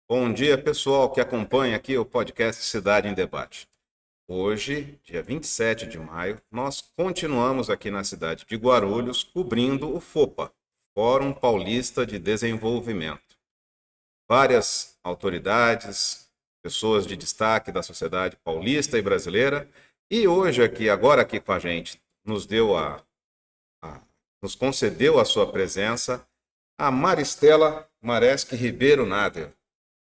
Bom dia, pessoal que acompanha aqui o podcast Cidade em Debate. Hoje, dia 27 de maio, nós continuamos aqui na cidade de Guarulhos cobrindo o FOPA, Fórum Paulista de Desenvolvimento. Várias autoridades, pessoas de destaque da sociedade paulista e brasileira, e hoje agora aqui com a gente, nos concedeu a sua presença a Maristela Mareschi Ribeiro Nader,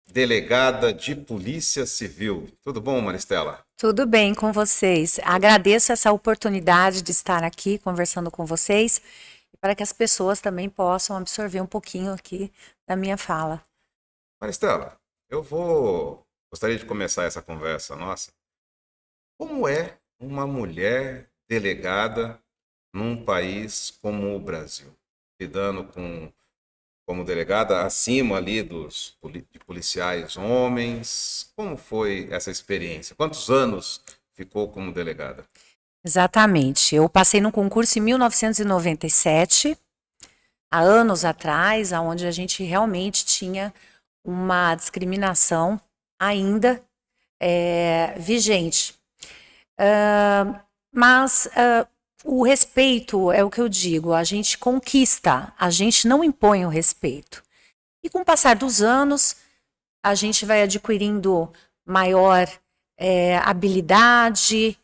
delegada de Polícia Civil. Tudo bom, Maristela? Tudo bem com vocês. Agradeço essa oportunidade de estar aqui conversando com vocês, para que as pessoas também possam absorver um pouquinho aqui da minha fala. Maristela, gostaria de começar essa conversa nossa. Como é uma mulher delegada num país como o Brasil, lidando como delegada acima ali de policiais homens? Como foi essa experiência? Quantos anos ficou como delegada? Exatamente. Eu passei no concurso em 1997, há anos atrás, onde a gente realmente tinha uma discriminação ainda vigente. Mas o respeito é o que eu digo, a gente conquista, a gente não impõe o respeito. E com o passar dos anos, a gente vai adquirindo maior habilidade,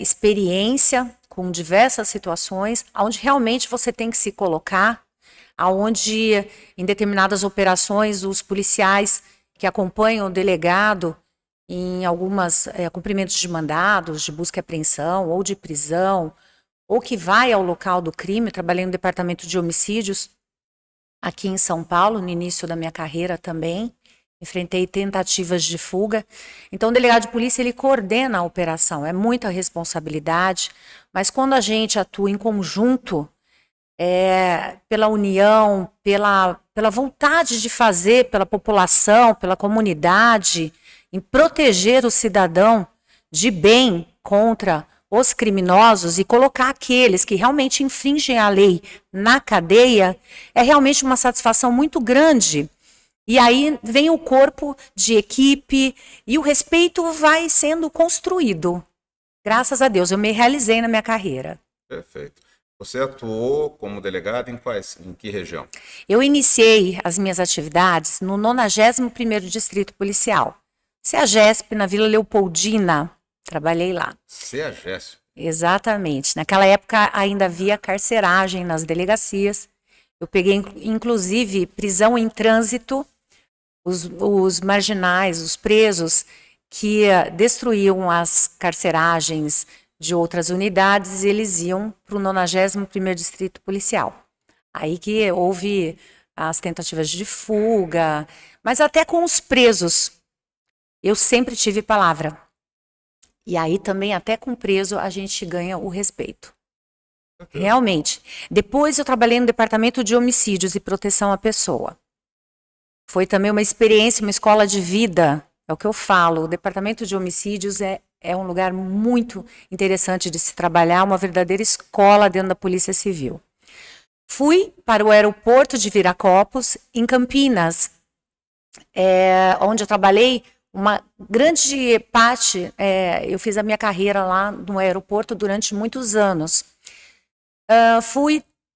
experiência com diversas situações, onde realmente você tem que se colocar, onde em determinadas operações os policiais que acompanham o delegado em algumas cumprimentos de mandados, de busca e apreensão ou de prisão, ou que vai ao local do crime. Trabalhei no departamento de homicídios aqui em São Paulo, no início da minha carreira também. Enfrentei tentativas de fuga. Então, o delegado de polícia, ele coordena a operação. É muita responsabilidade, mas quando a gente atua em conjunto, pela união, pela vontade de fazer pela população, pela comunidade, em proteger o cidadão de bem contra os criminosos e colocar aqueles que realmente infringem a lei na cadeia, é realmente uma satisfação muito grande. E aí vem o corpo de equipe e o respeito vai sendo construído. Graças a Deus, eu me realizei na minha carreira. Perfeito. Você atuou como delegada em que região? Eu iniciei as minhas atividades no 91º Distrito Policial. CEAGESP, na Vila Leopoldina. Trabalhei lá. CEAGESP? Exatamente. Naquela época ainda havia carceragem nas delegacias. Eu peguei, inclusive, prisão em trânsito. Os marginais, os presos que destruíam as carceragens de outras unidades, eles iam para o 91º Distrito Policial. Aí que houve as tentativas de fuga, mas até com os presos, eu sempre tive palavra. E aí também, até com preso, a gente ganha o respeito. Realmente. Depois eu trabalhei no departamento de homicídios e proteção à pessoa. Foi também uma experiência, uma escola de vida, é o que eu falo. O departamento de homicídios é um lugar muito interessante de se trabalhar, uma verdadeira escola dentro da Polícia Civil. Fui para o aeroporto de Viracopos, em Campinas, onde eu trabalhei uma grande parte, eu fiz a minha carreira lá no aeroporto durante muitos anos.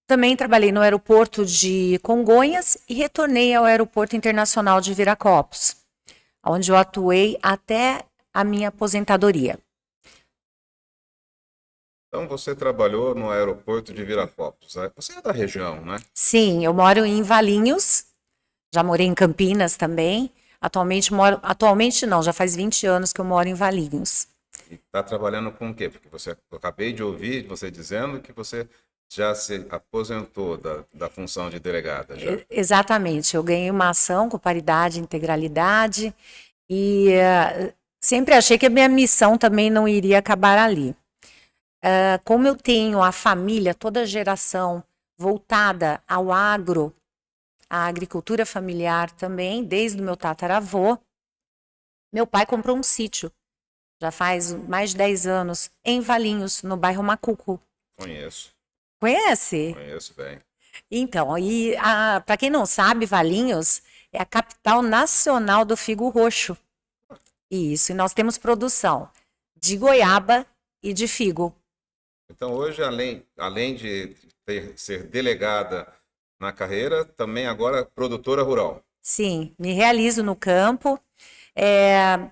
Também trabalhei no aeroporto de Congonhas e retornei ao aeroporto internacional de Viracopos, onde eu atuei até a minha aposentadoria. Então você trabalhou no aeroporto de Viracopos. Você é da região, né? Sim, eu moro em Valinhos, já morei em Campinas também. Atualmente não, já faz 20 anos que eu moro em Valinhos. E está trabalhando com o quê? Porque eu acabei de ouvir você dizendo que você já se aposentou da função de delegada. Já. Exatamente, eu ganhei uma ação com paridade e integralidade e sempre achei que a minha missão também não iria acabar ali. Como eu tenho a família, toda a geração voltada ao agro, à agricultura familiar também, desde o meu tataravô, meu pai comprou um sítio, já faz mais de 10 anos, em Valinhos, no bairro Macuco. Conheço. Conhece? Conheço bem. Então, para quem não sabe, Valinhos é a capital nacional do figo roxo. Isso, e nós temos produção de goiaba e de figo. Então, hoje, além de ser delegada na carreira, também agora produtora rural. Sim, me realizo no campo,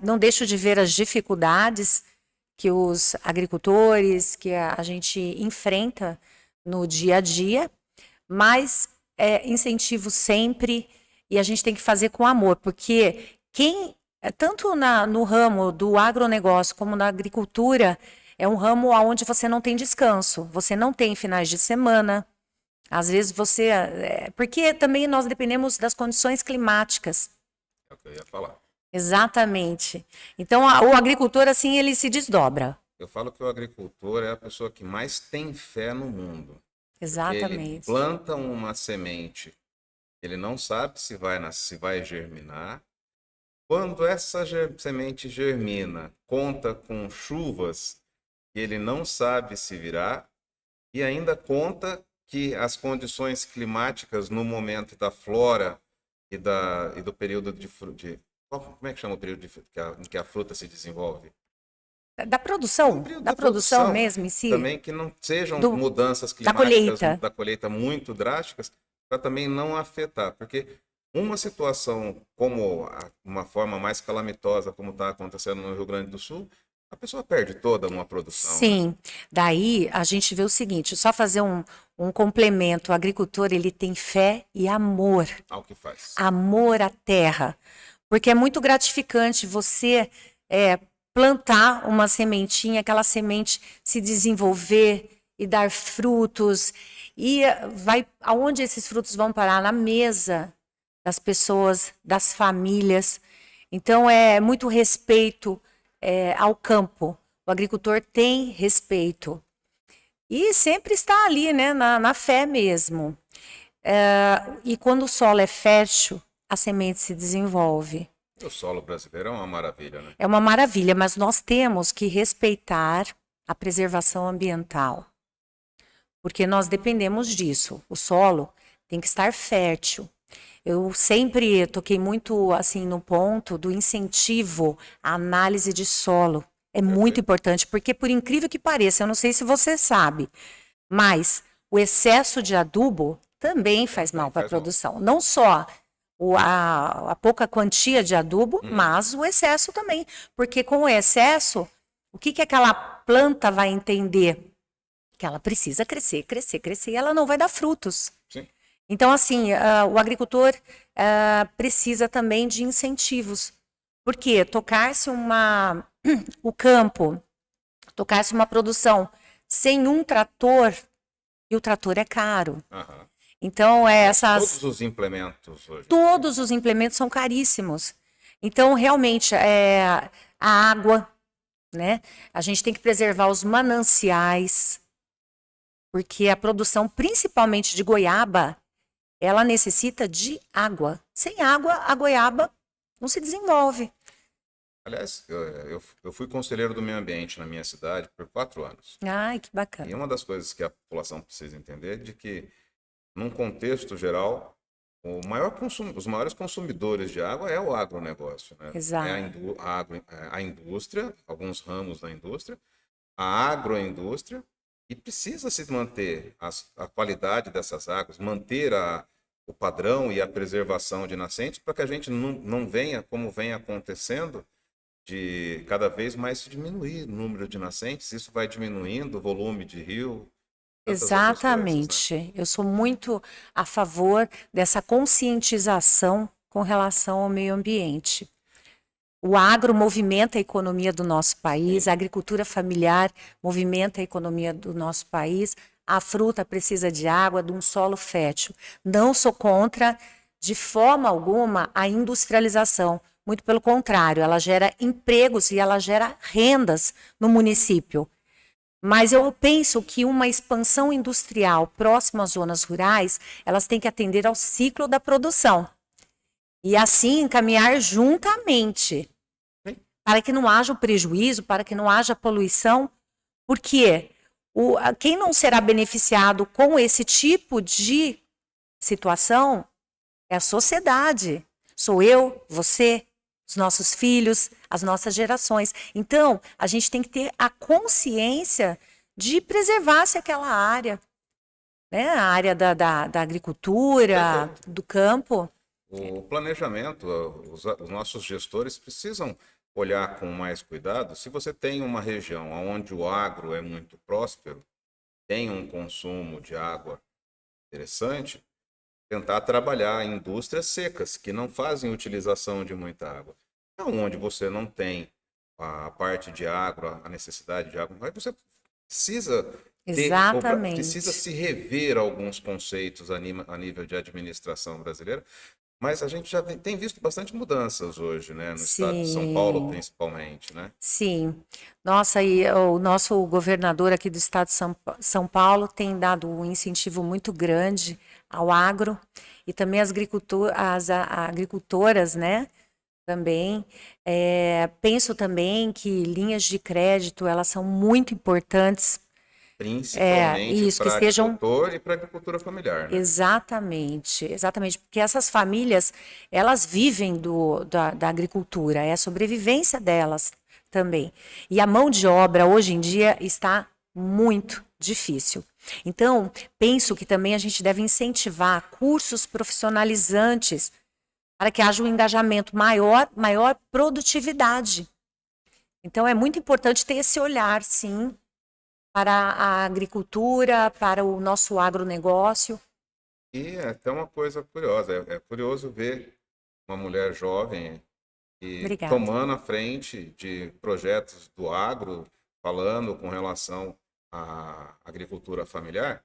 não deixo de ver as dificuldades que os agricultores, que a gente enfrenta no dia a dia, mas incentivo sempre e a gente tem que fazer com amor, porque tanto no ramo do agronegócio como na agricultura, é um ramo onde você não tem descanso, você não tem finais de semana, às vezes porque também nós dependemos das condições climáticas. É o que eu ia falar. Exatamente. Então, o agricultor, assim, ele se desdobra. Eu falo que o agricultor é a pessoa que mais tem fé no mundo. Ele Exatamente. planta uma semente, ele não sabe se vai germinar. Quando essa semente germina, conta com chuvas que ele não sabe se virar e ainda conta que as condições climáticas no momento da flora e do período como é que chama o período em que a fruta se desenvolve? Da produção, da produção mesmo em si. Também que não sejam mudanças climáticas da colheita muito drásticas, para também não afetar. Porque uma situação como uma forma mais calamitosa, como está acontecendo no Rio Grande do Sul, a pessoa perde toda uma produção. Sim, né? Daí a gente vê o seguinte, só fazer um complemento, o agricultor ele tem fé e amor. Ao que faz. Amor à terra, porque é muito gratificante você plantar uma sementinha, aquela semente se desenvolver e dar frutos, e aonde esses frutos vão parar? Na mesa das pessoas, das famílias. Então é muito respeito ao campo. O agricultor tem respeito. E sempre está ali, né, na fé mesmo. E quando o solo é fértil, a semente se desenvolve. O solo brasileiro é uma maravilha, né? É uma maravilha, mas nós temos que respeitar a preservação ambiental. Porque nós dependemos disso. O solo tem que estar fértil. Eu sempre toquei muito assim no ponto do incentivo à análise de solo. É muito importante, porque por incrível que pareça, eu não sei se você sabe, mas o excesso de adubo também faz mal para a produção. Não só a pouca quantia de adubo, mas o excesso também. Porque com o excesso, o que aquela planta vai entender? Que ela precisa crescer, crescer, crescer, e ela não vai dar frutos. Sim. Então, assim, o agricultor precisa também de incentivos. Porque tocar-se o campo, tocar-se uma produção sem um trator, e o trator é caro. Aham. Então, Todos os implementos hoje. Todos os implementos são caríssimos. Então, realmente, a água, né? A gente tem que preservar os mananciais, porque a produção, principalmente de goiaba, ela necessita de água. Sem água, a goiaba não se desenvolve. Aliás, eu fui conselheiro do meio ambiente na minha cidade por 4 anos. Ai, que bacana. E uma das coisas que a população precisa entender é de que, num contexto geral, os maiores consumidores de água é o agronegócio, né? Exato. A indústria, alguns ramos da indústria, a agroindústria, e precisa se manter a qualidade dessas águas, manter o padrão e a preservação de nascentes, para que a gente não venha, como vem acontecendo, de cada vez mais se diminuir o número de nascentes, isso vai diminuindo o volume de rio. Exatamente. Coisas, né? Eu sou muito a favor dessa conscientização com relação ao meio ambiente. O agro movimenta a economia do nosso país, a agricultura familiar movimenta a economia do nosso país, a fruta precisa de água, de um solo fértil. Não sou contra, de forma alguma, a industrialização. Muito pelo contrário, ela gera empregos e ela gera rendas no município. Mas eu penso que uma expansão industrial próxima às zonas rurais, elas têm que atender ao ciclo da produção. E assim caminhar juntamente, para que não haja o prejuízo, para que não haja poluição, porque quem não será beneficiado com esse tipo de situação é a sociedade. Sou eu, você, os nossos filhos, as nossas gerações. Então, a gente tem que ter a consciência de preservar-se aquela área, né? A área da agricultura, Perfeito. do campo. O planejamento, os nossos gestores precisam olhar com mais cuidado. Se você tem uma região onde o agro é muito próspero, tem um consumo de água interessante, tentar trabalhar em indústrias secas, que não fazem utilização de muita água. Então, onde você não tem a parte de água, a necessidade de água, aí você precisa precisa Exatamente. se rever alguns conceitos a nível de administração brasileira, mas a gente já tem visto bastante mudanças hoje, né? No estado de São Paulo, Sim. principalmente, né? Sim. Nossa, e o nosso governador aqui do estado de São Paulo tem dado um incentivo muito grande ao agro e também as agricultoras, né? Também. Penso também que linhas de crédito, elas são muito importantes, Principalmente isso, que para sejam agricultor e para agricultura familiar, né? exatamente, porque essas famílias, elas vivem da agricultura, é a sobrevivência delas também. E a mão de obra hoje em dia está muito difícil. Então, penso que também a gente deve incentivar cursos profissionalizantes para que haja um engajamento maior, maior produtividade. Então, é muito importante ter esse olhar, sim, para a agricultura, para o nosso agronegócio. E é até uma coisa curiosa, é curioso ver uma mulher jovem e Obrigada. tomando a frente de projetos do agro, falando com relação à agricultura familiar.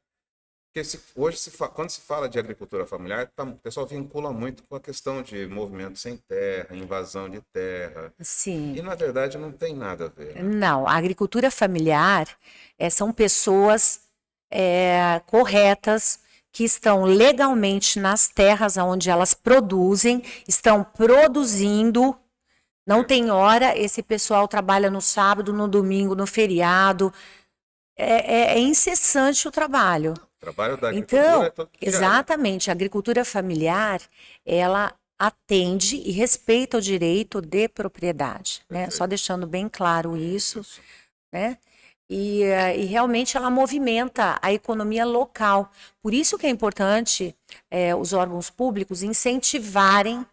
Porque hoje, quando se fala de agricultura familiar, o pessoal vincula muito com a questão de movimento sem terra, invasão de terra. E, Sim. na verdade, não tem nada a ver, né? Não, a agricultura familiar são pessoas corretas que estão legalmente nas terras onde elas produzem, estão produzindo. Não tem hora, esse pessoal trabalha no sábado, no domingo, no feriado. É incessante o trabalho. O trabalho da agricultura é Então, todo diário. exatamente, a agricultura familiar, ela atende e respeita o direito de propriedade, né? Só Perfeito. deixando bem claro isso, Isso. né? E realmente ela movimenta a economia local. Por isso que é importante os órgãos públicos incentivarem,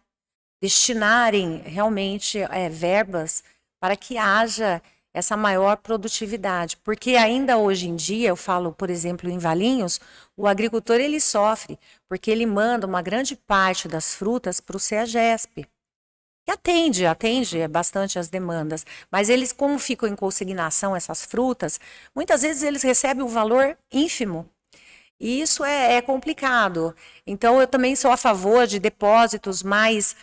destinarem realmente verbas para que haja essa maior produtividade. Porque ainda hoje em dia, eu falo, por exemplo, em Valinhos, o agricultor ele sofre, porque ele manda uma grande parte das frutas para o CEAGESP. Que atende bastante as demandas, mas eles, como ficam em consignação essas frutas, muitas vezes eles recebem um valor ínfimo. E isso é complicado. Então, eu também sou a favor de depósitos mais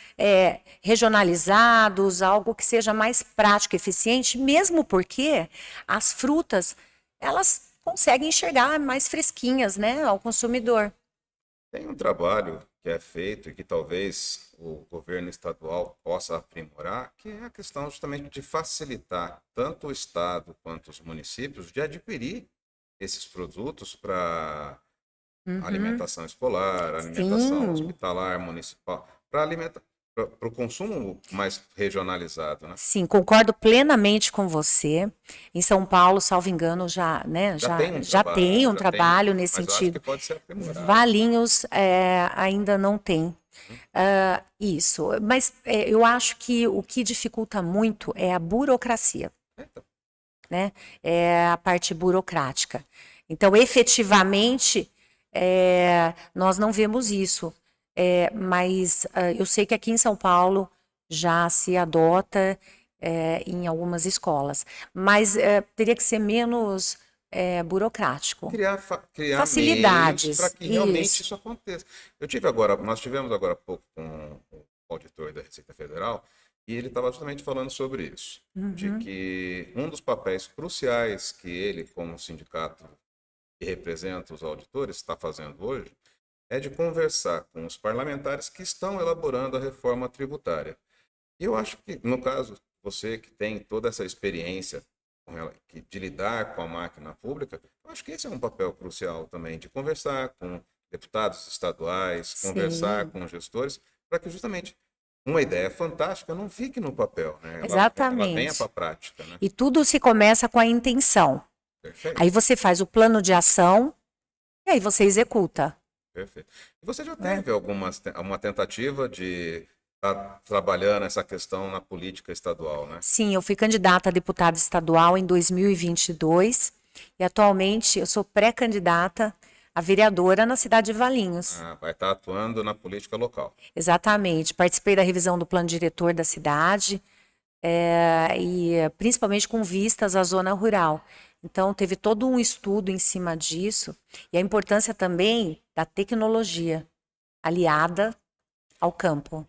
regionalizados, algo que seja mais prático e eficiente, mesmo porque as frutas, elas conseguem enxergar mais fresquinhas, né, ao consumidor. Tem um trabalho que é feito e que talvez o governo estadual possa aprimorar, que é a questão justamente de facilitar tanto o estado quanto os municípios de adquirir esses produtos para Uhum. alimentação escolar, alimentação Sim, hospitalar, municipal, para alimentar para o consumo mais regionalizado, né? sim, concordo plenamente com você. Em São Paulo, salvo engano, já, né, Já tem um já tem trabalho, um já tem, trabalho nesse mas eu acho que sentido. pode ser aprimorado. Valinhos ainda não tem. Isso, mas eu acho que o que dificulta muito é a burocracia, Então, né? É a parte burocrática. Então, efetivamente, nós não vemos isso. Mas eu sei que aqui em São Paulo já se adota em algumas escolas. Mas teria que ser menos burocrático. criar meios para Facilidades, que realmente isso. isso aconteça. Nós tivemos agora há pouco com o auditor da Receita Federal e ele estava justamente falando sobre isso, de Uhum. que um dos papéis cruciais que ele, como sindicato que representa os auditores, está fazendo hoje é de conversar com os parlamentares que estão elaborando a reforma tributária. E eu acho que, no caso, você que tem toda essa experiência de lidar com a máquina pública, eu acho que esse é um papel crucial também, de conversar com deputados estaduais, conversar Sim. com gestores, para que justamente uma ideia fantástica não fique no papel, né? Ela venha Exatamente. para a prática, né? E tudo se começa com a intenção. Perfeito, Aí você faz o plano de ação e aí você executa. perfeito. E você já Né? teve uma tentativa de estar trabalhando essa questão na política estadual, né? Sim, eu fui candidata a deputada estadual em 2022 e atualmente eu sou pré-candidata a vereadora na cidade de Valinhos. Ah, vai estar atuando na política local. Exatamente. Participei da revisão do plano diretor da cidade, e principalmente com vistas à zona rural. Então, teve todo um estudo em cima disso e a importância também da tecnologia aliada ao campo.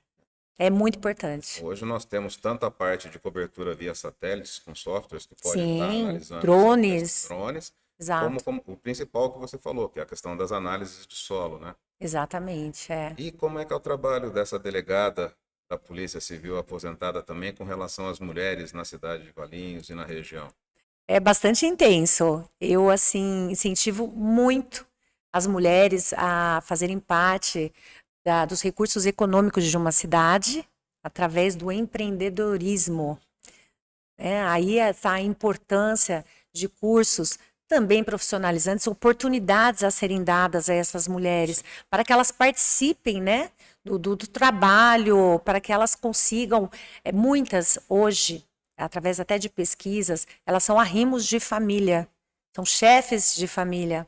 É muito importante. Hoje nós temos tanta parte de cobertura via satélites com softwares que podem estar Sim, analisando drones, drones, exato. como o principal que você falou, que é a questão das análises de solo, né? Exatamente, é. E como é que é o trabalho dessa delegada da Polícia Civil aposentada também com relação às mulheres na cidade de Valinhos e na região? É bastante intenso. Eu, assim, incentivo muito as mulheres a fazerem parte dos recursos econômicos de uma cidade através do empreendedorismo. Aí está a importância de cursos também profissionalizantes, oportunidades a serem dadas a essas mulheres, para que elas participem, né, do trabalho, para que elas consigam, muitas hoje, através até de pesquisas, elas são arrimos de família, são chefes de família.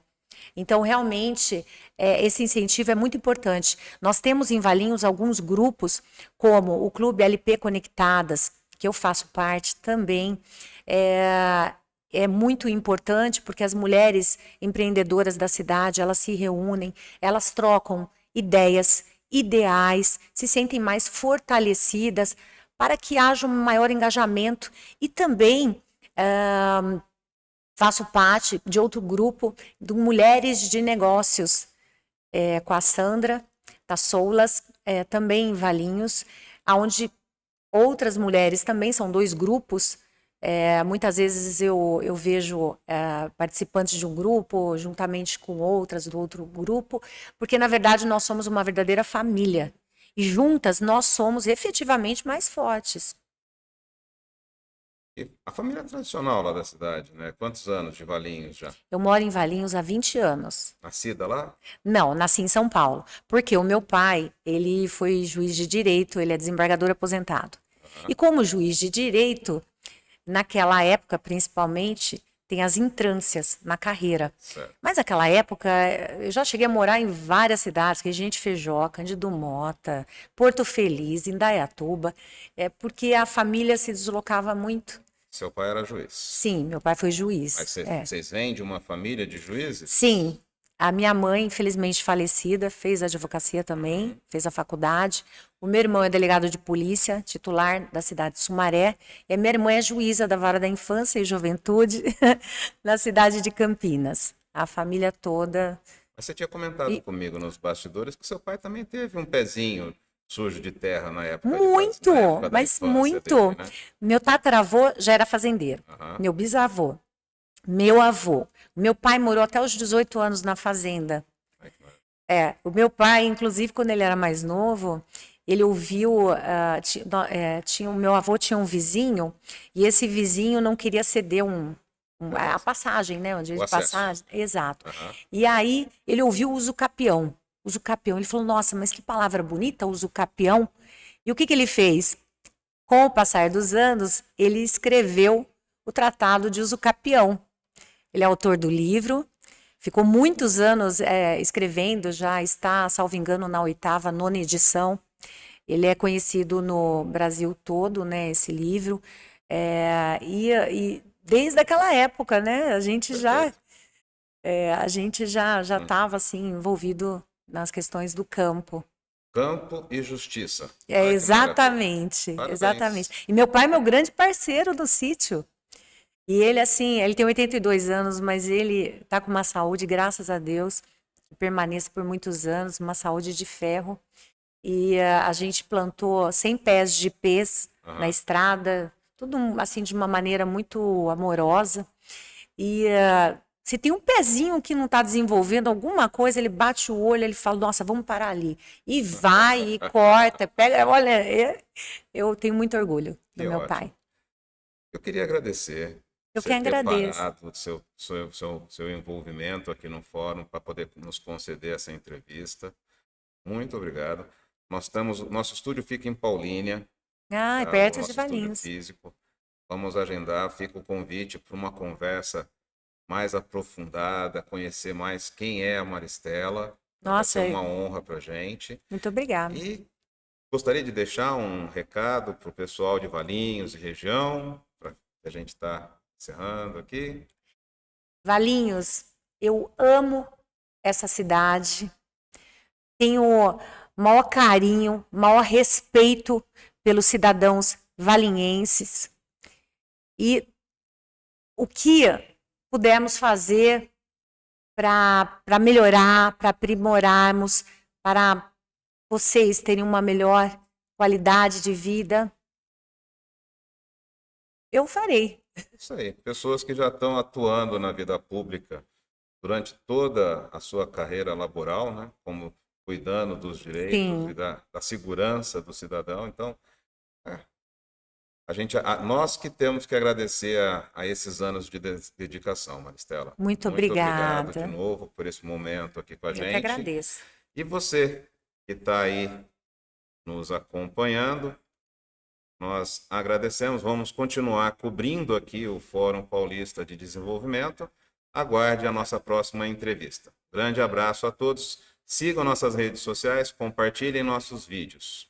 Então, realmente, esse incentivo é muito importante. Nós temos em Valinhos alguns grupos, como o Clube LP Conectadas, que eu faço parte também. É muito importante porque as mulheres empreendedoras da cidade, elas se reúnem, elas trocam ideias, ideais, se sentem mais fortalecidas para que haja um maior engajamento e também faço parte de outro grupo de mulheres de negócios, com a Sandra Tassoulas, também em Valinhos, onde outras mulheres também são dois grupos. Muitas vezes eu vejo participantes de um grupo juntamente com outras do outro grupo, porque na verdade nós somos uma verdadeira família. E juntas nós somos efetivamente mais fortes. E a família tradicional lá da cidade, né? Quantos anos de Valinhos já? Eu moro em Valinhos há 20 anos. Nascida lá? Não, nasci em São Paulo. Porque o meu pai, ele foi juiz de direito, ele é desembargador aposentado. E como juiz de direito, naquela época, principalmente, tem as entrâncias na carreira. Certo. Mas naquela época, eu já cheguei a morar em várias cidades, Regente Feijó, Cândido Mota, Porto Feliz, Indaiatuba, porque a família se deslocava muito. Seu pai era juiz. Sim, meu pai foi juiz. Mas vocês vêm de uma família de juízes? Sim, a minha mãe, infelizmente falecida, fez advocacia também, fez a faculdade. O meu irmão é delegado de polícia, titular da cidade de Sumaré. E a minha irmã é juíza da Vara da Infância e Juventude na cidade de Campinas. A família toda. Mas você tinha comentado comigo nos bastidores que seu pai também teve um pezinho sujo de terra na época Muito, na época da mas infância muito. dele, né? Meu tataravô já era fazendeiro. Meu bisavô, meu avô. Meu pai morou até os 18 anos na fazenda. Ai, que maravilha. O meu pai, inclusive, quando ele era mais novo, ele ouviu, o meu avô tinha um vizinho, e esse vizinho não queria ceder a passagem, né? O direito O de acesso. passagem. Exato. Aham. E aí ele ouviu o usucapião. Usucapião. Ele falou, nossa, mas que palavra bonita, usucapião. E o que ele fez? Com o passar dos anos, ele escreveu o Tratado de Usucapião. Ele é autor do livro, ficou muitos anos escrevendo, já está, salvo engano, na 8ª, 9ª edição. Ele é conhecido no Brasil todo, né, esse livro. E desde aquela época, né, a gente já estava assim, envolvido nas questões do campo. Campo e justiça. Ai, que maravilha. Exatamente, Parabéns. exatamente. E meu pai é meu grande parceiro do sítio. E ele, assim, ele tem 82 anos, mas ele está com uma saúde, graças a Deus, que permanece por muitos anos, uma saúde de ferro. E a gente plantou 100 pés de pés na estrada, tudo assim de uma maneira muito amorosa. E Se tem um pezinho que não está desenvolvendo alguma coisa, ele bate o olho, ele fala, nossa, vamos parar ali. E vai, e corta, pega. Olha, eu tenho muito orgulho do Que meu ótimo. pai. Eu queria agradecer Eu você que ter agradeço. parado o seu envolvimento aqui no fórum para poder nos conceder essa entrevista. Muito obrigado. Nosso estúdio fica em Paulínia, Ah, é tá? O perto de nosso estúdio Valinhos. físico. Vamos agendar, fica o convite para uma conversa mais aprofundada, conhecer mais quem é a Maristela. Vai ser Nossa, uma honra para a gente. muito obrigada. E gostaria de deixar um recado para o pessoal de Valinhos e região, para que a gente está encerrando aqui. Valinhos, eu amo essa cidade, tenho maior carinho, maior respeito pelos cidadãos valinhenses. E o que pudermos fazer para melhorar, para aprimorarmos, para vocês terem uma melhor qualidade de vida, eu farei. Isso aí. Pessoas que já estão atuando na vida pública durante toda a sua carreira laboral, né? Como cuidando dos direitos e Sim, da segurança do cidadão. Então, é, nós que temos que agradecer a esses anos de dedicação, Maristela. muito Muito obrigado de obrigada. novo por esse momento aqui com a Eu que gente. agradeço. E você que está aí nos acompanhando, nós agradecemos. Vamos continuar cobrindo aqui o Fórum Paulista de Desenvolvimento. Aguarde a nossa próxima entrevista. Grande abraço a todos. Sigam nossas redes sociais, compartilhem nossos vídeos.